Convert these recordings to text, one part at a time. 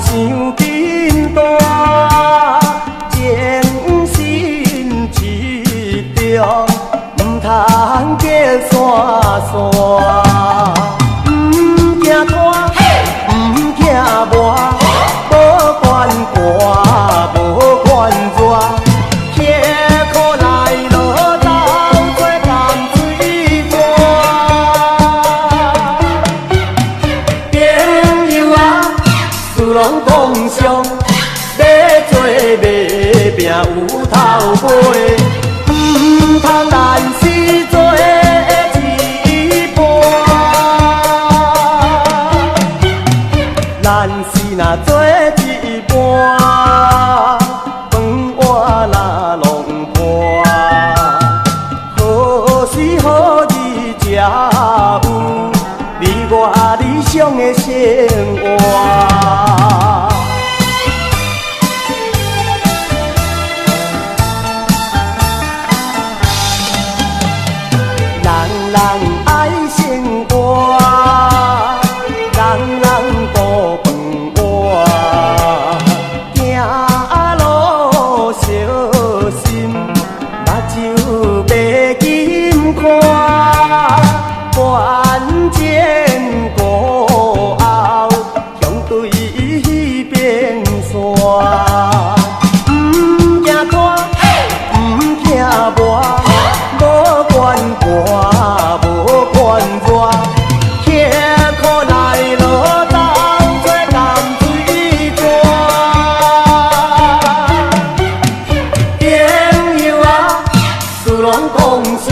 伤紧大，情深志重，唔通叫散散。唔惊拖，唔惊磨，无管寒，无管热，刻苦来落斗做甘水朋友啊，事拢讲上，要做卖拼有头尾，唔通难死做一半。难死若做一半，饭碗若弄破，何时何日才有你我理想的生活？人人爱生活，人人顾饭碗，行路小心，目睭别紧看，关前顾后，相对变线。唔惊拖，唔惊磨，无管寒，无管热，刻苦来落斗做甘水朋友啊，事拢讲上，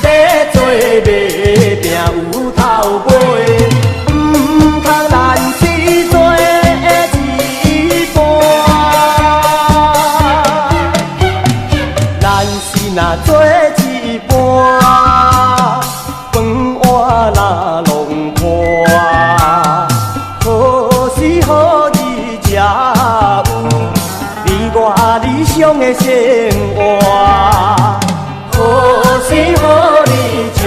要做卖拼有头尾，唔通难死做一半。难死若做一半，饭碗若弄破，何时何日才有你我理想的生活？何时何日才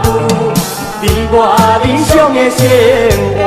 有你我理想的生活？